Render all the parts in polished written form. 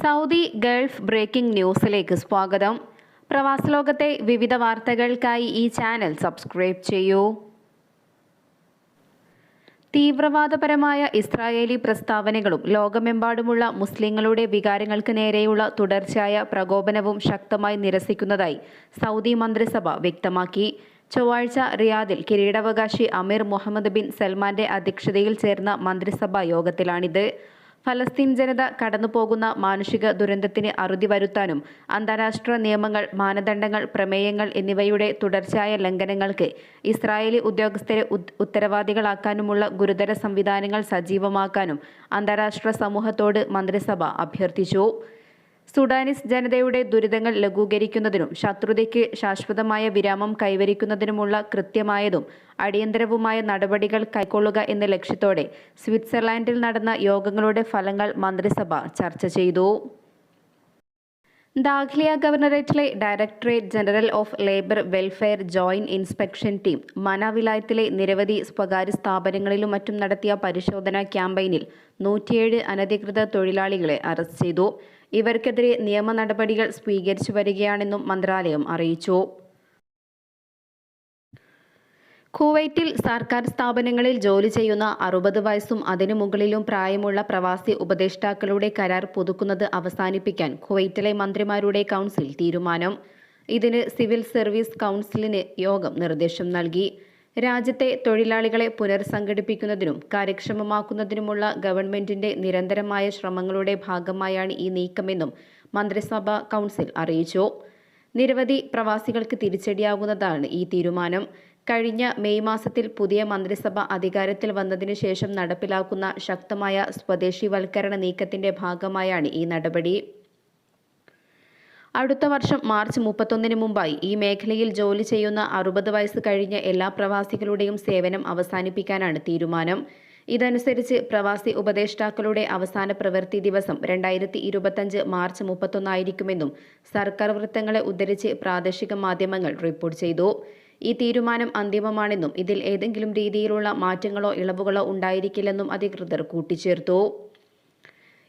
Saudi Gulf breaking ന്യൂസിലേക്ക് സ്വാഗതം. പ്രവാസലോകത്തെ വിവിധ വാർത്തകൾക്കായി ഈ ചാനൽ സബ്സ്ക്രൈബ് ചെയ്യൂ. തീവ്രവാദപരമായ ഇസ്രായേലി പ്രസ്താവനകളും ലോകമെമ്പാടുമുള്ള മുസ്ലിങ്ങളുടെ വികാരങ്ങൾക്ക് നേരെയുള്ള തുടർച്ചയായ പ്രകോപനവും ശക്തമായി നിരസിക്കുന്നതായി സൗദി മന്ത്രിസഭ വ്യക്തമാക്കി. ചൊവ്വാഴ്ച റിയാദിൽ കിരീടാവകാശി അമീർ മുഹമ്മദ് ബിൻ സൽമാന്റെ അധ്യക്ഷതയിൽ ചേർന്ന മന്ത്രിസഭാ യോഗത്തിലാണിത്. ഫലസ്തീൻ ജനത കടന്നുപോകുന്ന മാനുഷിക ദുരന്തത്തിന് അറുതി വരുത്താനും അന്താരാഷ്ട്ര നിയമങ്ങൾ, മാനദണ്ഡങ്ങൾ, പ്രമേയങ്ങൾ എന്നിവയുടെ തുടർച്ചയായ ലംഘനങ്ങൾക്ക് ഇസ്രായേലി ഉദ്യോഗസ്ഥരെ ഉത്തരവാദികളാക്കാനുമുള്ള ഗുരുതര സംവിധാനങ്ങൾ സജീവമാക്കാനും അന്താരാഷ്ട്ര സമൂഹത്തോട് മന്ത്രിസഭ അഭ്യർത്ഥിച്ചു. സുഡാനീസ് ജനതയുടെ ദുരിതങ്ങൾ ലഘൂകരിക്കുന്നതിനും ശത്രുതയ്ക്ക് ശാശ്വതമായ വിരാമം കൈവരിക്കുന്നതിനുമുള്ള കൃത്യമായതും അടിയന്തരവുമായ നടപടികൾ കൈക്കൊള്ളുക എന്ന ലക്ഷ്യത്തോടെ സ്വിറ്റ്സർലാൻഡിൽ നടന്ന യോഗങ്ങളുടെ ഫലങ്ങൾ മന്ത്രിസഭ ചർച്ച ചെയ്തു. ദാഖ്ലിയ ഗവർണറേറ്റിലെ directorate general of labour welfare joint inspection team Manah വിലായത്തിലെ നിരവധി സ്വകാര്യ സ്ഥാപനങ്ങളിലും മറ്റും നടത്തിയ പരിശോധനാ ക്യാമ്പയിനിൽ 107 അനധികൃത തൊഴിലാളികളെ അറസ്റ്റ് ചെയ്തു. ഇവർക്കെതിരെ നിയമ നടപടികൾ സ്വീകരിച്ചു വരികയാണെന്നും മന്ത്രാലയം അറിയിച്ചു. കുവൈറ്റിൽ സർക്കാർ സ്ഥാപനങ്ങളിൽ ജോലി ചെയ്യുന്ന 60 വയസ്സും അതിനു മുകളിലും പ്രായമുള്ള പ്രവാസി ഉപദേഷ്ടാക്കളുടെ കരാർ പുതുക്കുന്നത് അവസാനിപ്പിക്കാൻ കുവൈറ്റിലെ മന്ത്രിമാരുടെ കൗൺസിൽ തീരുമാനം. ഇതിന് സിവിൽ സർവീസ് കൗൺസിലിന് യോഗം നിർദ്ദേശം നൽകി. രാജ്യത്തെ തൊഴിലാളികളെ പുനർസംഘടിപ്പിക്കുന്നതിനും കാര്യക്ഷമമാക്കുന്നതിനുമുള്ള ഗവൺമെന്റിന്റെ നിരന്തരമായ ശ്രമങ്ങളുടെ ഭാഗമായാണ് ഈ നീക്കമെന്നും മന്ത്രിസഭാ കൗൺസിൽ അറിയിച്ചു. നിരവധി പ്രവാസികൾക്ക് തിരിച്ചടിയാകുന്നതാണ് ഈ തീരുമാനം. കഴിഞ്ഞ മെയ് മാസത്തിൽ പുതിയ മന്ത്രിസഭ അധികാരത്തിൽ വന്നതിനു ശേഷം നടപ്പിലാക്കുന്ന ശക്തമായ സ്വദേശിവൽക്കരണ നീക്കത്തിന്റെ ഭാഗമായാണ് ഈ നടപടി. അടുത്ത വർഷം മാർച്ച് 31 മുമ്പായി ഈ മേഖലയിൽ ജോലി ചെയ്യുന്ന 60 വയസ്സ് കഴിഞ്ഞ എല്ലാ പ്രവാസികളുടെയും സേവനം അവസാനിപ്പിക്കാനാണ് തീരുമാനം. ഇതനുസരിച്ച് പ്രവാസി ഉപദേഷ്ടാക്കളുടെ അവസാന പ്രവൃത്തി ദിവസം 2025 മാർച്ച് 31 ആയിരിക്കുമെന്നും സർക്കാർ വൃത്തങ്ങളെ ഉദ്ധരിച്ച് പ്രാദേശിക മാധ്യമങ്ങൾ റിപ്പോർട്ട് ചെയ്തു. ഈ തീരുമാനം അന്തിമമാണെന്നും ഇതിൽ ഏതെങ്കിലും രീതിയിലുള്ള മാറ്റങ്ങളോ ഇളവുകളോ ഉണ്ടായിരിക്കില്ലെന്നും അധികൃതർ കൂട്ടിച്ചേർത്തു.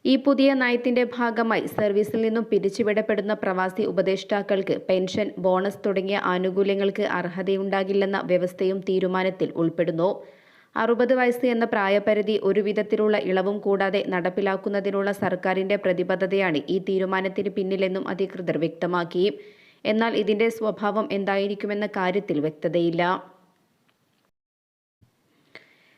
ഈ പുതിയ നയത്തിന്റെ ഭാഗമായി സർവീസിൽ നിന്നും പിരിച്ചുവിടപ്പെടുന്ന പ്രവാസി ഉപദേഷ്ടാക്കൾക്ക് പെൻഷൻ, ബോണസ് തുടങ്ങിയ ആനുകൂല്യങ്ങൾക്ക് അർഹതയുണ്ടാകില്ലെന്ന വ്യവസ്ഥയും തീരുമാനത്തിൽ ഉൾപ്പെടുന്നു. 60 വയസ്സ് എന്ന പ്രായപരിധി ഒരു വിധത്തിലുള്ള ഇളവും കൂടാതെ നടപ്പിലാക്കുന്നതിനുള്ള സർക്കാരിന്റെ പ്രതിബദ്ധതയാണ് ഈ തീരുമാനത്തിന് പിന്നിലെന്നും അധികൃതർ വ്യക്തമാക്കി. എന്നാൽ ഇതിന്റെ സ്വഭാവം എന്തായിരിക്കുമെന്ന കാര്യത്തിൽ വ്യക്തതയില്ല.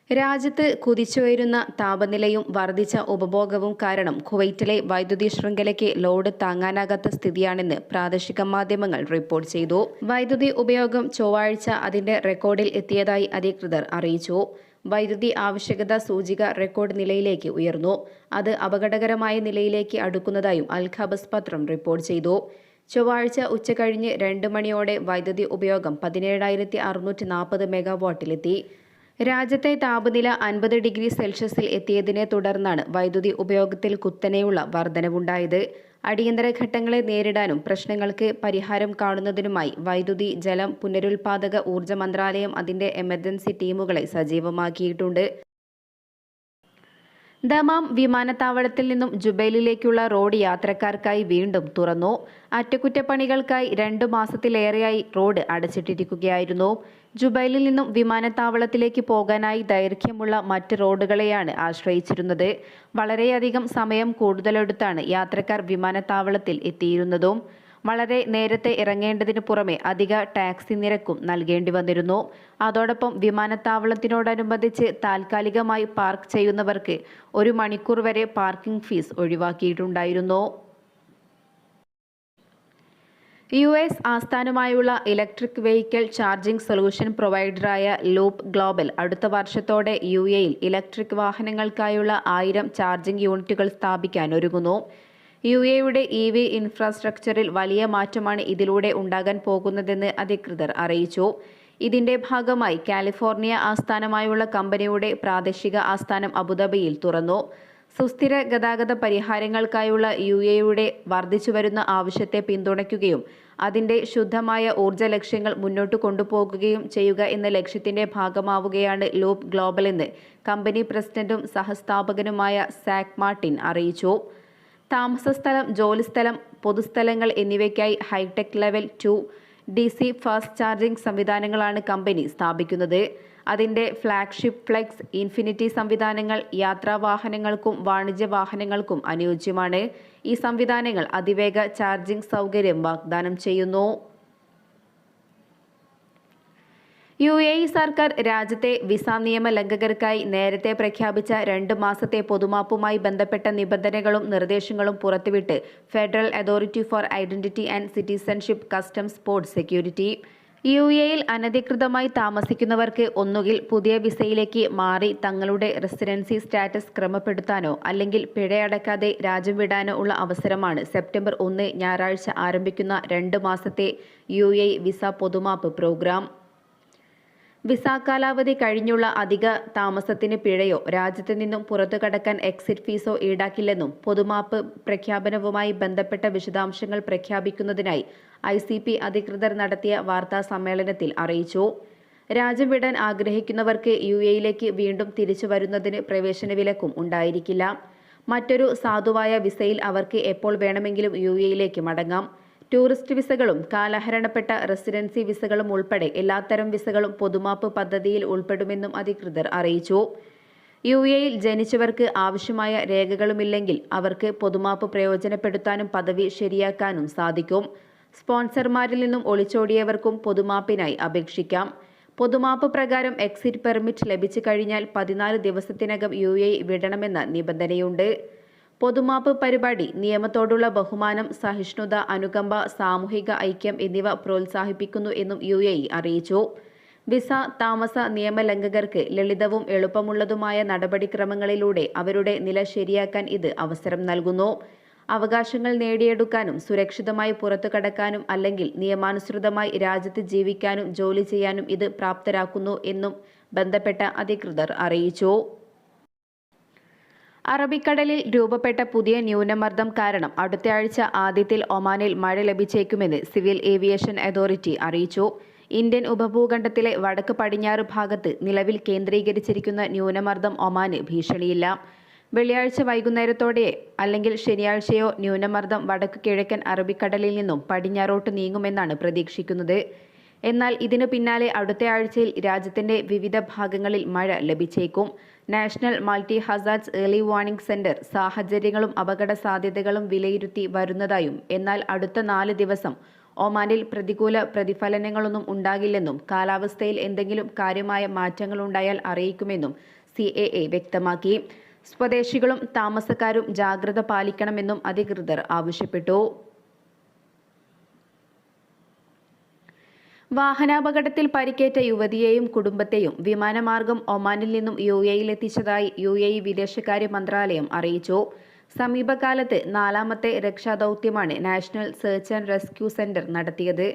രാജ്യത്ത് കുതിച്ചുയരുന്ന താപനിലയും വർദ്ധിച്ച ഉപഭോഗവും കാരണം കുവൈറ്റിലെ വൈദ്യുതി ശൃംഖലയ്ക്ക് ലോഡ് താങ്ങാനാകാത്ത സ്ഥിതിയാണെന്ന് പ്രാദേശിക മാധ്യമങ്ങൾ റിപ്പോർട്ട് ചെയ്തു. വൈദ്യുതി ഉപയോഗം ചൊവ്വാഴ്ച അതിന്റെ റെക്കോർഡിൽ എത്തിയതായി അധികൃതർ അറിയിച്ചു. വൈദ്യുതി ആവശ്യകത സൂചിക റെക്കോർഡ് നിലയിലേക്ക് ഉയർന്നു. അത് അപകടകരമായ നിലയിലേക്ക് അടുക്കുന്നതായും അൽ ഖബസ് പത്രം റിപ്പോർട്ട് ചെയ്തു. ചൊവ്വാഴ്ച ഉച്ചകഴിഞ്ഞ് 2 മണിയോടെ വൈദ്യുതി ഉപയോഗം 17,640 മെഗാവാട്ടിലെത്തി. രാജ്യത്തെ താപനില 50 ഡിഗ്രി സെൽഷ്യസിൽ എത്തിയതിനെ തുടർന്നാണ് വൈദ്യുതി ഉപയോഗത്തിൽ കുത്തനെയുള്ള വർധനവുണ്ടായത്. അടിയന്തര ഘട്ടങ്ങളെ നേരിടാനും പ്രശ്നങ്ങൾക്ക് പരിഹാരം കാണുന്നതിനുമായി വൈദ്യുതി, ജലം, പുനരുൽപാദക ഊർജ്ജ മന്ത്രാലയം അതിന്റെ എമർജൻസി ടീമുകളെ സജീവമാക്കിയിട്ടുണ്ട്. ദമാം വിമാനത്താവളത്തിൽ നിന്നും ജുബൈലിലേക്കുള്ള റോഡ് യാത്രക്കാർക്കായി വീണ്ടും തുറന്നു. അറ്റകുറ്റപ്പണികൾക്കായി 2 മാസത്തിലേറെയായി റോഡ് അടച്ചിട്ടിരിക്കുകയായിരുന്നു. ജുബൈലിൽ നിന്നും വിമാനത്താവളത്തിലേക്ക് പോകാനായി ദൈർഘ്യമുള്ള മറ്റ് റോഡുകളെയാണ് ആശ്രയിച്ചിരുന്നത്. വളരെയധികം സമയം കൂടുതലെടുത്താണ് യാത്രക്കാർ വിമാനത്താവളത്തിൽ എത്തിയിരുന്നതും. വളരെ നേരത്തെ ഇറങ്ങേണ്ടതിന് പുറമെ അധിക ടാക്സി നിരക്കും നൽകേണ്ടി വന്നിരുന്നു. അതോടൊപ്പം വിമാനത്താവളത്തിനോടനുബന്ധിച്ച് താൽക്കാലികമായി പാർക്ക് ചെയ്യുന്നവർക്ക് 1 മണിക്കൂർ വരെ പാർക്കിംഗ് ഫീസ് ഒഴിവാക്കിയിട്ടുണ്ടായിരുന്നു. US ആസ്ഥാനമായുള്ള ഇലക്ട്രിക് വെഹിക്കിൾ ചാർജിംഗ് സൊല്യൂഷൻ പ്രൊവൈഡറായ ലൂപ്പ് ഗ്ലോബൽ അടുത്ത വർഷത്തോടെ UAEയിൽ ഇലക്ട്രിക് വാഹനങ്ങൾക്കായുള്ള 1000 ചാർജിംഗ് യൂണിറ്റുകൾ സ്ഥാപിക്കാൻ ഒരുങ്ങുന്നു. UAEയുടെ EV ഇൻഫ്രാസ്ട്രക്ചറിൽ വലിയ മാറ്റമാണ് ഇതിലൂടെ ഉണ്ടാകാൻ പോകുന്നതെന്ന് അധികൃതർ അറിയിച്ചു. ഇതിന്റെ ഭാഗമായി കാലിഫോർണിയ ആസ്ഥാനമായുള്ള കമ്പനിയുടെ പ്രാദേശിക ആസ്ഥാനം അബുദാബിയിൽ തുറന്നു. സുസ്ഥിര ഗതാഗത പരിഹാരങ്ങൾക്കായുള്ള UAEയുടെ വർദ്ധിച്ചുവരുന്ന ആവശ്യത്തെ പിന്തുണയ്ക്കുകയും അതിന്റെ ശുദ്ധമായ ഊർജ്ജ ലക്ഷ്യങ്ങൾ മുന്നോട്ട് കൊണ്ടുപോകുകയും ചെയ്യുക എന്ന ലക്ഷ്യത്തിന്റെ ഭാഗമാവുകയാണ് ലൂപ്പ് ഗ്ലോബൽ എന്ന് കമ്പനി പ്രസിഡന്റും സഹസ്ഥാപകനുമായ സാക് മാർട്ടിൻ അറിയിച്ചു. താമസസ്ഥലം, ജോലിസ്ഥലം, പൊതുസ്ഥലങ്ങൾ എന്നിവയ്ക്കായി hi-tech level 2 DC fast charging സംവിധാനങ്ങളാണ് കമ്പനി സ്ഥാപിക്കുന്നത്. അതിന്റെ ഫ്ലാഗ്ഷിപ്പ് ഫ്ലെക്സ് ഇൻഫിനിറ്റി സംവിധാനങ്ങൾ യാത്രാവാഹനങ്ങൾക്കും വാണിജ്യ വാഹനങ്ങൾക്കും അനുയോജ്യമാണ്. ഈ സംവിധാനങ്ങൾ അതിവേഗ ചാർജിംഗ് സൗകര്യം വാഗ്ദാനം ചെയ്യുന്നു. UAE സർക്കാർ രാജ്യത്തെ വിസ നിയമ ലംഘകർക്കായി നേരത്തെ പ്രഖ്യാപിച്ച 2 മാസത്തെ പൊതുമാപ്പുമായി ബന്ധപ്പെട്ട നിബന്ധനകളും നിർദ്ദേശങ്ങളും പുറത്തുവിട്ട് federal authority for identity and citizenship customs port security. UAEയിൽ അനധികൃതമായി താമസിക്കുന്നവർക്ക് ഒന്നുകിൽ പുതിയ വിസയിലേക്ക് മാറി തങ്ങളുടെ റെസിഡൻസി സ്റ്റാറ്റസ് ക്രമപ്പെടുത്താനോ അല്ലെങ്കിൽ പിഴയടക്കാതെ രാജ്യം വിടാനോ ഉള്ള അവസരമാണ് സെപ്റ്റംബർ 1 ഞായറാഴ്ച ആരംഭിക്കുന്ന 2 മാസത്തെ UAE വിസ പൊതുമാപ്പ് പ്രോഗ്രാം. വിസ കാലാവധി കഴിഞ്ഞുള്ള അധിക താമസത്തിന് പിഴയോ രാജ്യത്ത് നിന്നും പുറത്തു കടക്കാൻ എക്സിറ്റ് ഫീസോ ഈടാക്കില്ലെന്നും പൊതുമാപ്പ് പ്രഖ്യാപനവുമായി ബന്ധപ്പെട്ട വിശദാംശങ്ങൾ പ്രഖ്യാപിക്കുന്നതിനായി ICP അധികൃതർ നടത്തിയ വാർത്താ സമ്മേളനത്തിൽ അറിയിച്ചു. രാജ്യം വിടാൻ ആഗ്രഹിക്കുന്നവർക്ക് UAEയിലേക്ക് വീണ്ടും തിരിച്ചു വരുന്നതിന് പ്രവേശന വിലക്കും ഉണ്ടായിരിക്കില്ല. മറ്റൊരു സാധുവായ വിസയിൽ അവർക്ക് എപ്പോൾ വേണമെങ്കിലും UAEയിലേക്ക് മടങ്ങാം. ടൂറിസ്റ്റ് വിസകളും കാലഹരണപ്പെട്ട റെസിഡൻസി വിസകളും ഉൾപ്പെടെ എല്ലാത്തരം വിസകളും പൊതുമാപ്പ് പദ്ധതിയിൽ ഉൾപ്പെടുമെന്നും അധികൃതർ അറിയിച്ചു. UAEയിൽ ജനിച്ചവർക്ക് ആവശ്യമായ രേഖകളുമില്ലെങ്കിൽ അവർക്ക് പൊതുമാപ്പ് പ്രയോജനപ്പെടുത്താനും പദവി ശരിയാക്കാനും സാധിക്കും. സ്പോൺസർമാരിൽ നിന്നും ഒളിച്ചോടിയവർക്കും പൊതുമാപ്പിനായി അപേക്ഷിക്കാം. പൊതുമാപ്പ് പ്രകാരം എക്സിറ്റ് പെർമിറ്റ് ലഭിച്ചു കഴിഞ്ഞാൽ 14 ദിവസത്തിനകം UAE വിടണമെന്ന നിബന്ധനയുണ്ട്. പൊതുമാപ്പ് പരിപാടി നിയമത്തോടുള്ള ബഹുമാനം, സഹിഷ്ണുത, അനുകമ്പ, സാമൂഹിക ഐക്യം എന്നിവ പ്രോത്സാഹിപ്പിക്കുന്നു എന്നും UAE അറിയിച്ചു. വിസ താമസ നിയമലംഘകർക്ക് ലളിതവും എളുപ്പമുള്ളതുമായ നടപടിക്രമങ്ങളിലൂടെ അവരുടെ നില ശരിയാക്കാൻ ഇത് അവസരം നൽകുന്നു. അവകാശങ്ങൾ നേടിയെടുക്കാനും സുരക്ഷിതമായി പുറത്തു കടക്കാനും അല്ലെങ്കിൽ നിയമാനുസൃതമായി രാജ്യത്ത് ജീവിക്കാനും ജോലി ചെയ്യാനും ഇത് പ്രാപ്തരാക്കുന്നു എന്നും ബന്ധപ്പെട്ട അധികൃതർ അറിയിച്ചു. അറബിക്കടലിൽ രൂപപ്പെട്ട പുതിയ ന്യൂനമർദ്ദം കാരണം അടുത്തയാഴ്ച ആദ്യത്തിൽ ഒമാനിൽ മഴ ലഭിച്ചേക്കുമെന്ന് സിവിൽ ഏവിയേഷൻ അതോറിറ്റി അറിയിച്ചു. ഇന്ത്യൻ ഉപഭൂഖണ്ഡത്തിലെ വടക്ക് പടിഞ്ഞാറ് ഭാഗത്ത് നിലവിൽ കേന്ദ്രീകരിച്ചിരിക്കുന്ന ന്യൂനമർദ്ദം ഒമാന് ഭീഷണിയില്ല. വെള്ളിയാഴ്ച വൈകുന്നേരത്തോടെ അല്ലെങ്കിൽ ശനിയാഴ്ചയോ ന്യൂനമർദ്ദം വടക്ക് കിഴക്കൻ അറബിക്കടലിൽ നിന്നും പടിഞ്ഞാറോട്ട് നീങ്ങുമെന്നാണ് പ്രതീക്ഷിക്കുന്നത്. എന്നാൽ ഇതിനു പിന്നാലെ അടുത്ത ആഴ്ചയിൽ രാജ്യത്തിന്റെ വിവിധ ഭാഗങ്ങളിൽ മഴ ലഭിച്ചേക്കും. National multi hazards early warning centre സാഹചര്യങ്ങളും അപകട സാധ്യതകളും വിലയിരുത്തി വരുന്നതായും എന്നാൽ അടുത്ത 4 ദിവസം ഒമാനിൽ പ്രതികൂല പ്രതിഫലനങ്ങളൊന്നും ഉണ്ടാകില്ലെന്നും കാലാവസ്ഥയിൽ എന്തെങ്കിലും കാര്യമായ മാറ്റങ്ങളുണ്ടായാൽ അറിയിക്കുമെന്നും CAA വ്യക്തമാക്കി. സ്വദേശികളും താമസക്കാരും ജാഗ്രത പാലിക്കണമെന്നും അധികൃതർ ആവശ്യപ്പെട്ടു. വാഹനാപകടത്തിൽ പരിക്കേറ്റ യുവതിയെയും കുടുംബത്തെയും വിമാനമാർഗം ഒമാനിൽ നിന്നും UAEയിലെത്തിച്ചതായി UAE വിദേശകാര്യ മന്ത്രാലയം അറിയിച്ചു. സമീപകാലത്ത് 4ാമത്തെ രക്ഷാദൗത്യമാണ് national search and rescue centre നടത്തിയത്.